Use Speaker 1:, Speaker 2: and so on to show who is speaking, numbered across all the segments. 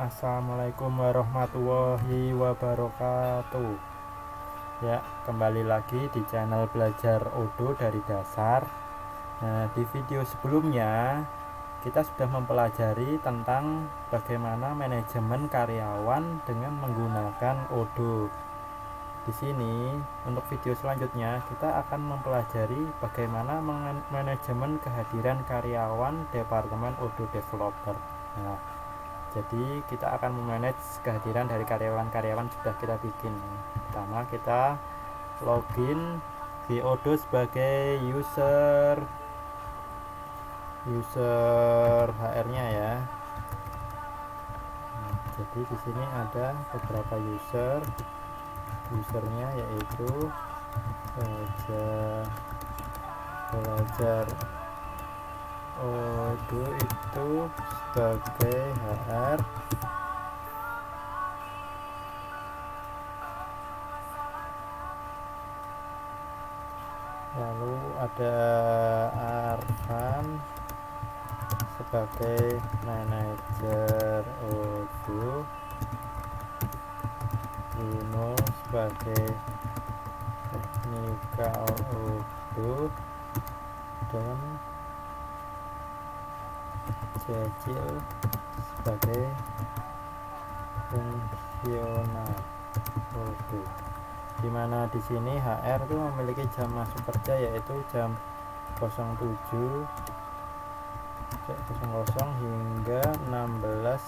Speaker 1: Assalamualaikum warahmatullahi wabarakatuh. Ya, kembali lagi di channel belajar Odoo dari dasar. Nah, di video sebelumnya kita sudah mempelajari tentang bagaimana manajemen karyawan dengan menggunakan Odoo. Di sini untuk video selanjutnya kita akan mempelajari bagaimana manajemen kehadiran karyawan Departemen Odoo Developer. Nah, jadi kita akan memanage kehadiran dari karyawan-karyawan sudah kita bikin. Pertama kita login di Odoo sebagai user HR-nya ya. Nah, jadi di sini ada beberapa usernya yaitu belajar Odoo itu sebagai HR, lalu ada Arfan sebagai manajer Odoo, Bruno sebagai teknikal Odoo, dan Cecil sebagai fungsional Odoo. Dimana di sini HR itu memiliki jam masuk kerja yaitu jam 07.00 hingga 16.00.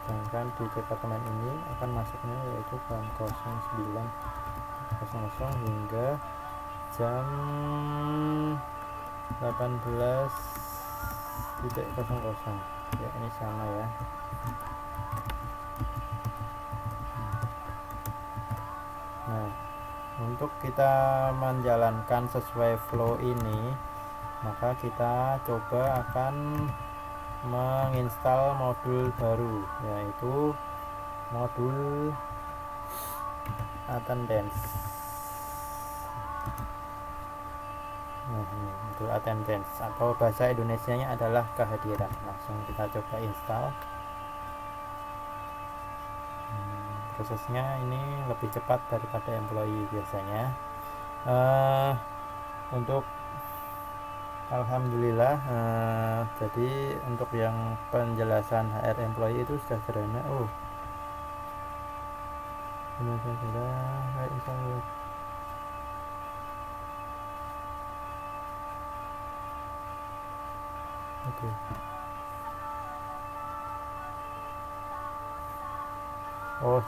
Speaker 1: Sedangkan di departemen ini akan masuknya yaitu jam 09.00 hingga jam 18.00. Ya, ini sama ya. Nah, untuk kita menjalankan sesuai flow ini, maka kita coba akan menginstal modul baru, yaitu modul attendance. Nah, modul attendance atau bahasa Indonesianya adalah kehadiran. Langsung kita coba install. Prosesnya ini lebih cepat daripada employee biasanya. Untuk alhamdulillah, jadi untuk yang penjelasan HR employee itu sudah sederhana. Oke.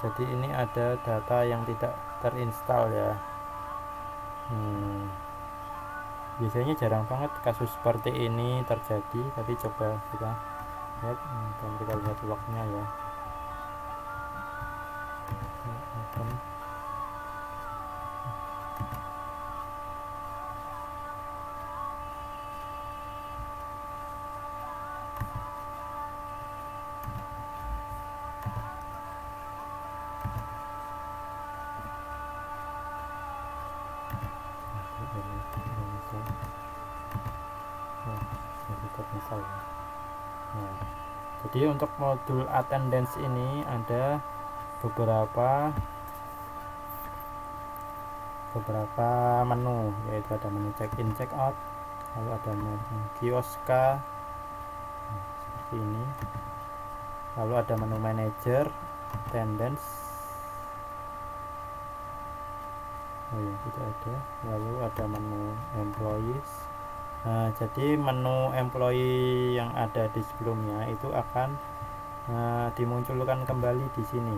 Speaker 1: Jadi ini ada data yang tidak terinstall ya. Biasanya jarang banget kasus seperti ini terjadi, tapi coba kita lihat dan kita lihat lognya ya. Nah, jadi untuk modul attendance ini ada beberapa menu, yaitu ada menu check in check out, lalu ada menu kioska seperti ini, lalu ada menu manager attendance, tidak ada, lalu ada menu employees. Nah, jadi menu employee yang ada di sebelumnya itu akan dimunculkan kembali di sini.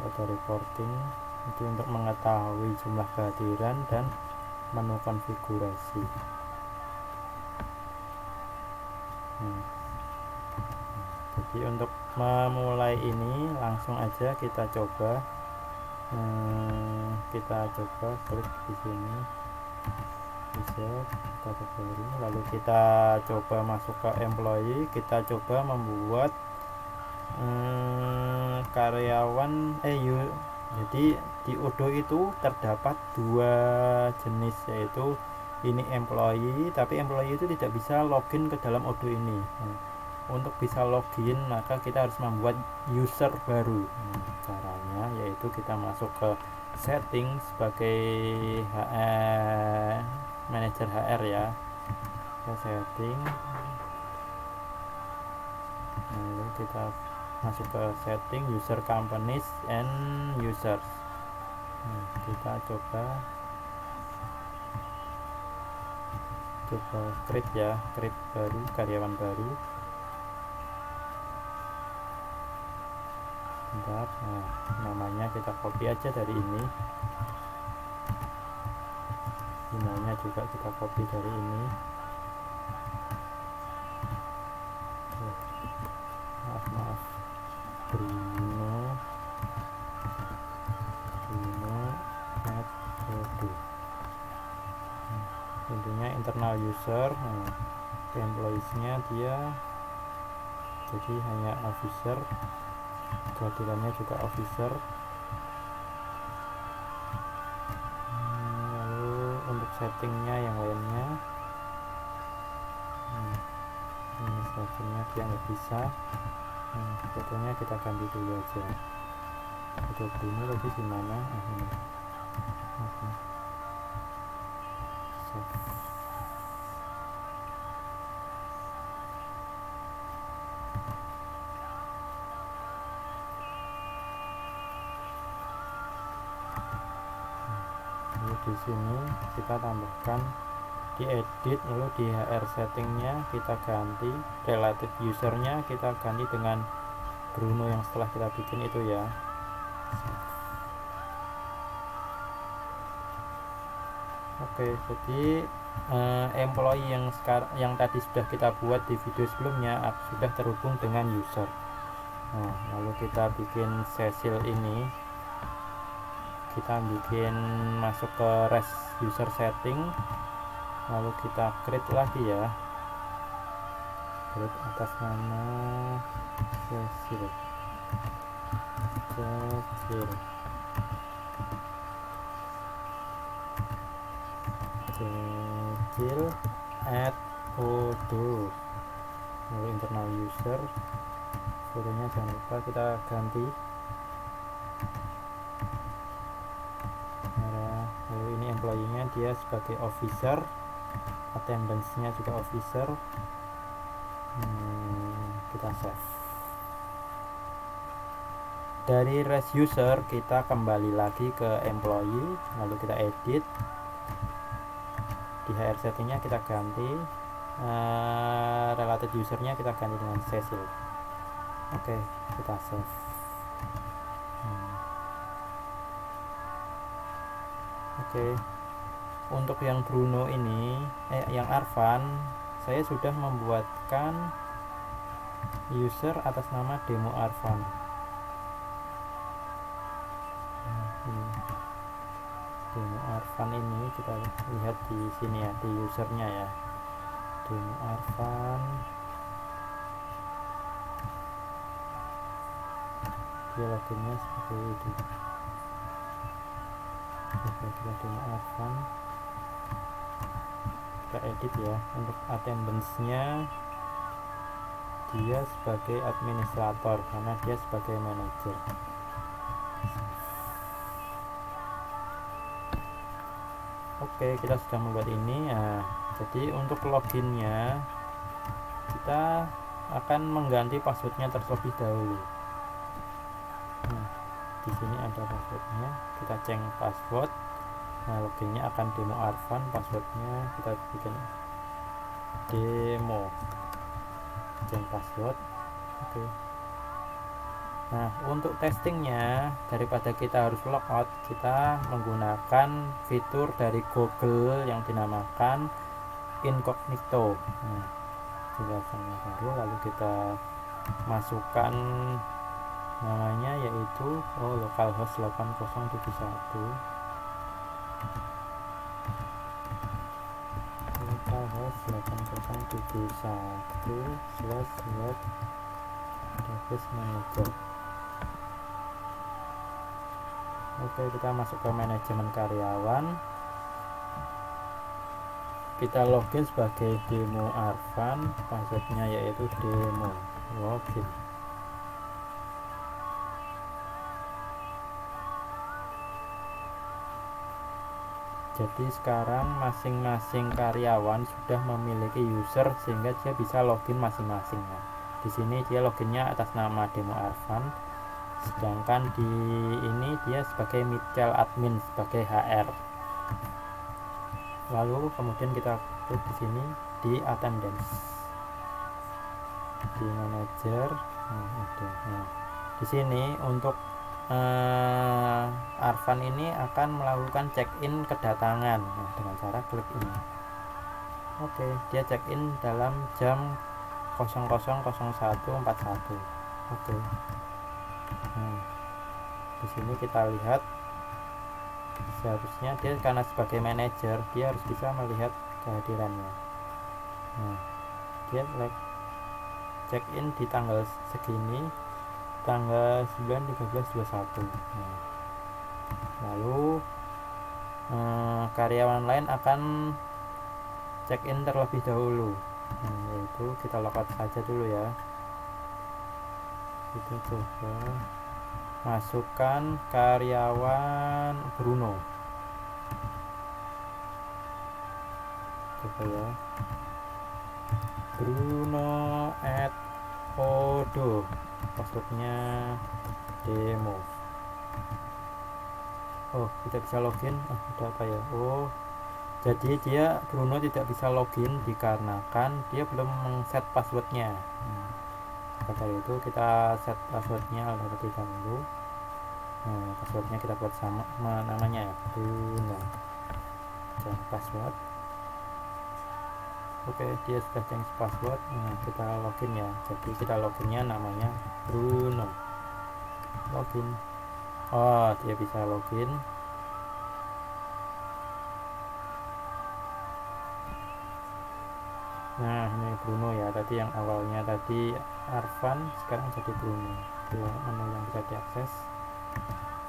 Speaker 1: Ada reporting itu untuk mengetahui jumlah kehadiran dan menu konfigurasi. Jadi untuk memulai ini langsung aja kita coba klik di sini. Kita lalu kita coba masuk ke employee, kita coba membuat karyawan jadi di Odoo itu terdapat dua jenis, yaitu ini employee, tapi employee itu tidak bisa login ke dalam Odoo ini. Untuk bisa login maka kita harus membuat user baru. Caranya yaitu kita masuk ke setting sebagai manajer HR ya, ke setting, lalu kita masuk ke setting user companies and users. Kita coba create ya, create baru, karyawan baru. Bentar, namanya kita copy aja dari ini, emailnya juga kita copy dari ini. Maaf, Bruno at Odoo. Intinya internal user. Employees nya dia jadi hanya officer, kehadirannya juga officer. Lalu untuk settingnya yang lainnya, ini settingnya dia nggak bisa. Fotonya kita ganti dulu aja. Foto Bruno tadi gimana? Ini. Di sini kita tambahkan di edit, lalu di HR settingnya kita ganti related usernya, kita ganti dengan Bruno yang setelah kita bikin itu ya. Oke, jadi employee yang tadi sudah kita buat di video sebelumnya sudah terhubung dengan user. Lalu kita bikin Cecil ini, kita bikin masuk ke REST user setting, lalu kita create lagi ya, create atas nama Cecil at Odoo, lalu internal user, fotonya jangan lupa kita ganti. Lalu ini employee-nya dia sebagai officer, attendance-nya juga officer. Kita save. Dari REST user kita kembali lagi ke employee, lalu kita edit. Di HR settingnya kita ganti related usernya, kita ganti dengan Cecil. Oke, kita save. Oke, untuk yang Bruno ini, yang Arvan, saya sudah membuatkan user atas nama demo Arvan. Demo Arvan ini kita lihat di sini ya, di usernya ya, demo Arvan. Dia loginnya seperti itu. Kita demo Arvan, kita edit ya. Untuk attendance-nya dia sebagai administrator karena dia sebagai manajer. Oke, kita sudah membuat ini ya. Jadi untuk loginnya kita akan mengganti passwordnya terlebih dahulu. Di sini ada passwordnya, kita cek password. Loginnya akan demo Arvan, passwordnya kita bikin demo, cek password. Oke. Nah, untuk testingnya, daripada kita harus logout, kita menggunakan fitur dari Google yang dinamakan incognito. Jelasannya baru, lalu kita masukkan namanya yaitu localhost 8071, localhost 8071/web manager. Oke, kita masuk ke manajemen karyawan. kita login sebagai demo Arfan, passwordnya yaitu demo, login. Jadi sekarang masing-masing karyawan sudah memiliki user sehingga dia bisa login masing-masing. Nah, di sini dia loginnya atas nama demo Arfan, sedangkan di ini dia sebagai Michael admin, sebagai HR. Lalu kemudian kita klik di sini di attendance, di manager. Nah, di sini untuk Arfan ini akan melakukan check-in kedatangan. Nah, dengan cara klik ini. Oke, dia check-in dalam jam 00.01.41. Oke. Nah, di sini kita lihat seharusnya dia karena sebagai manajer dia harus bisa melihat kehadirannya. Nah, dia check-in di tanggal segini, tanggal 9/13/21. Nah, lalu karyawan lain akan check-in terlebih dahulu. Yaitu kita logout saja dulu ya. Kita coba masukkan karyawan Bruno. Coba ya, Bruno @odo, passwordnya demo. Oh, tidak bisa login. Ada apa ya? Oh, jadi dia Bruno tidak bisa login dikarenakan dia belum men-set passwordnya. Maka dari itu kita set passwordnya terlebih dahulu. Nah, passwordnya kita buat sama namanya ya, Bruno. Change password. Oke, dia sudah change password. Nah, kita login ya. Jadi kita loginnya namanya Bruno. Login. Oh, dia bisa login. Nah, ini Bruno ya. Tadi yang awalnya tadi Arfan, sekarang jadi Bruno. Dua menu yang bisa diakses.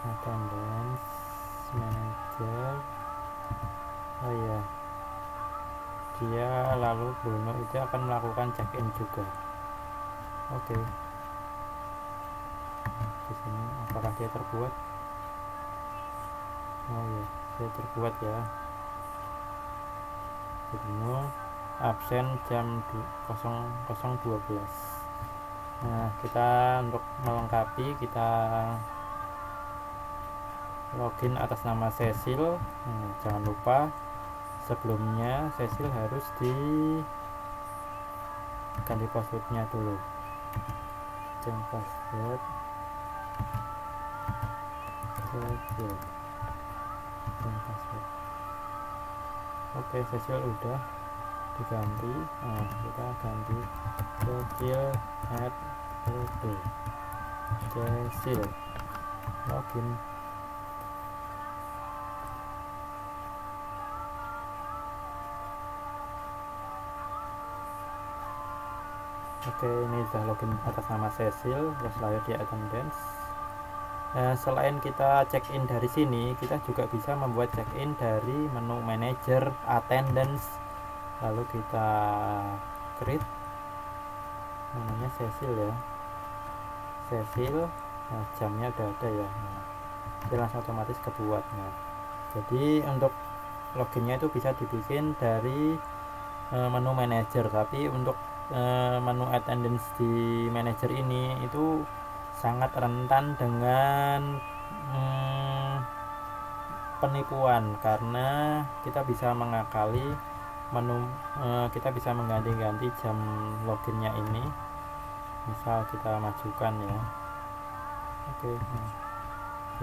Speaker 1: Attendance, manager. Oh iya. Dia lalu Bruno itu akan melakukan check-in juga. Oke. Di sini apakah dia terbuat? Oh ya, dia terbuat ya. Bruno absen jam 00.12. Nah, kita untuk melengkapi kita login atas nama Cecil. Jangan lupa sebelumnya Cecil harus ganti passwordnya dulu. Change password Cecil. Change password. Oke, Cecil udah diganti. Nah, kita ganti Cecil @odo. Cecil login. Oke, ini sudah login atas nama Cecil, terus lalu di attendance. Nah, selain kita check-in dari sini, kita juga bisa membuat check-in dari menu manager, attendance. Lalu kita create, namanya Cecil ya, Cecil. Nah, jamnya udah ada ya. Nah, dia langsung otomatis kebuat. Nah, jadi untuk loginnya itu bisa dibikin dari menu manager, tapi untuk menu attendance di manager ini itu sangat rentan dengan penipuan, karena kita bisa mengakali menu, kita bisa mengganti-ganti jam loginnya ini. Misal kita majukan ya. Oke. Nah,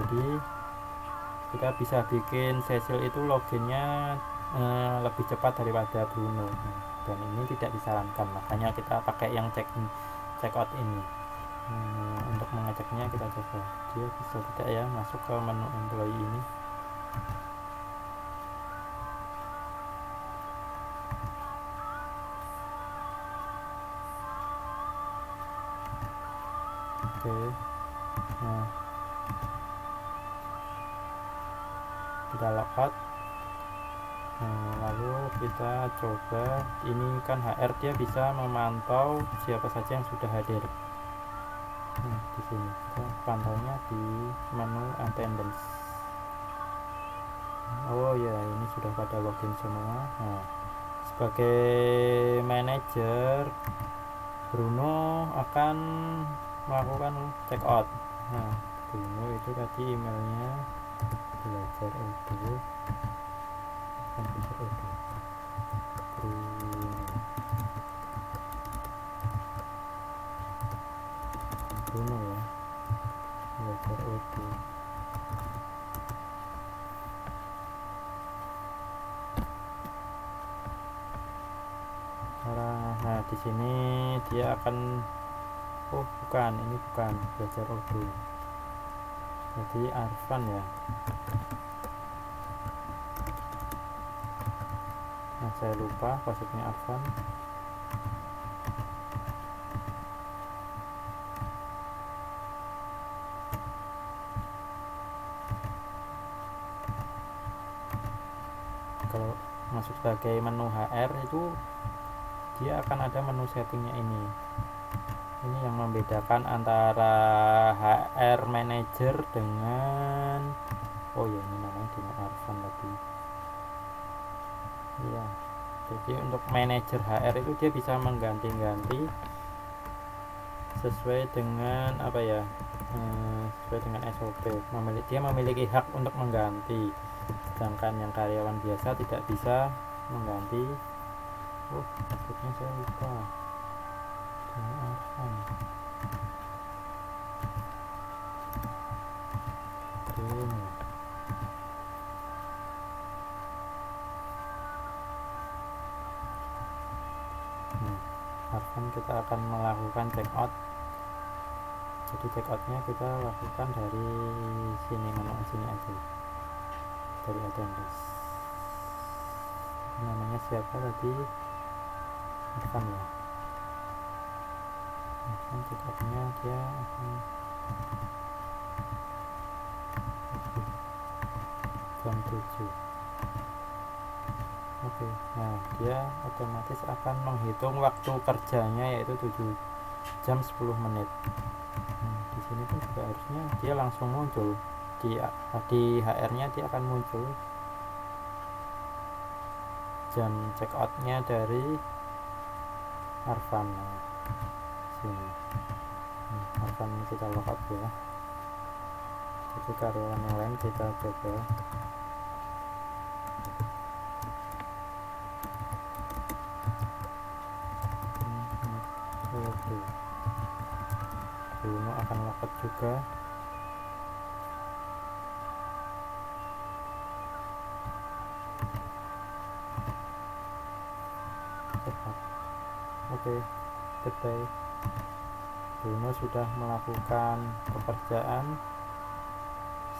Speaker 1: jadi kita bisa bikin Cecil itu loginnya lebih cepat daripada Bruno. Dan ini tidak disarankan, makanya kita pakai yang check out ini. Untuk mengeceknya kita coba dia bisa tidak ya masuk ke menu employee ini. Oke. Nah, kita logout. Lalu kita coba. Ini kan HR, dia bisa memantau siapa saja yang sudah hadir. Nah, di sini kita pantaunya di menu attendance. Oh ya, ini sudah pada login semua. Nah, sebagai manajer, Bruno akan melakukan check out. Nah, Bruno itu tadi emailnya belajar Odoo, Bruno ya, belajar Odoo. Nah, di sini dia akan, oh bukan, ini bukan belajar Odoo, jadi Arfan ya. Nah, saya lupa passwordnya Arfan. Kalau masuk sebagai menu HR itu dia akan ada menu settingnya ini yang membedakan antara HR manager dengan, oh ya ini namanya dengan Arfan tadi ya. Jadi untuk manajer HR itu dia bisa mengganti-ganti sesuai dengan apa ya, sesuai dengan SOP. Dia memiliki hak untuk mengganti, sedangkan yang karyawan biasa tidak bisa mengganti. Oh, maksudnya saya lupa. Arfan kita akan melakukan check out. Jadi check outnya kita lakukan dari sini, menu sini aja, dari attendance. Namanya siapa tadi? Arfan ya. Arfan check outnya dia akan jam 7. Oke, nah dia otomatis akan menghitung waktu kerjanya yaitu 7 jam 10 menit. Di sini pun juga harusnya dia langsung muncul di HR-nya, dia akan muncul jam check out-nya dari Arfan. Nah, sini Arfan kita logout ya. Jadi karyawan yang lain kita coba. Bruno akan logout juga. Oke, goodbye. Bruno sudah melakukan pekerjaan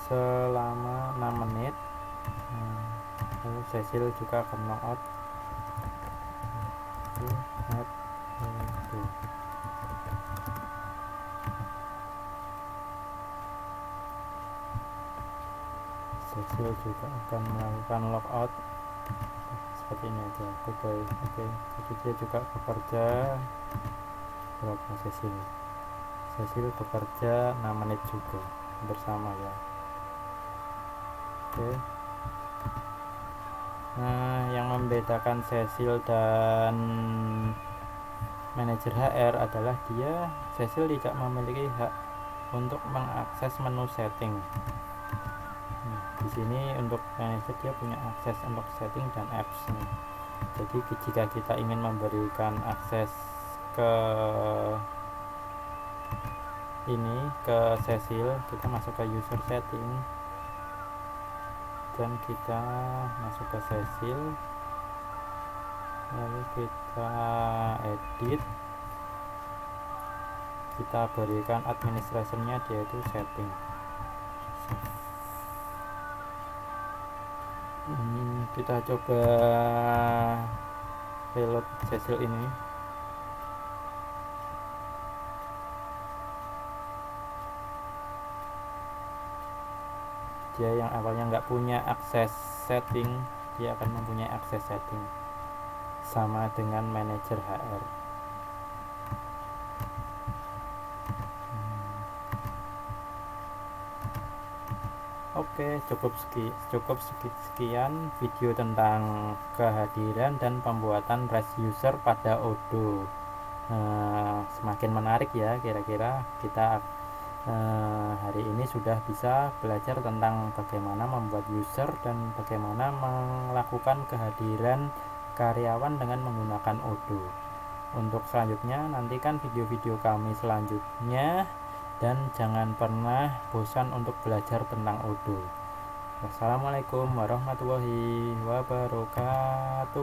Speaker 1: selama 6 menit. Lalu Cecil juga akan logout. Cecil juga akan melakukan logout seperti ini aja. Oke, jadi dia juga bekerja berapa Cecil bekerja 6 menit juga bersama ya. Oke. Nah, yang membedakan Cecil dan manajer HR adalah Cecil tidak memiliki hak untuk mengakses menu setting. Di sini untuk manajer dia punya akses untuk setting dan apps. Jadi jika kita ingin memberikan akses ke Cecil, kita masuk ke user setting dan kita masuk ke Cecil, lalu kita edit, kita berikan administrationnya yaitu setting. Kita coba reload Cecil ini. Dia yang awalnya nggak punya akses setting, dia akan mempunyai akses setting. sama dengan manajer HR. Oke, cukup sekian video tentang kehadiran dan pembuatan REST user pada Odoo. Semakin menarik ya, kira-kira kita hari ini sudah bisa belajar tentang bagaimana membuat user dan bagaimana melakukan kehadiran karyawan dengan menggunakan Odoo. Untuk selanjutnya, nantikan video-video kami selanjutnya dan jangan pernah bosan untuk belajar tentang Odoo. Wassalamualaikum warahmatullahi wabarakatuh.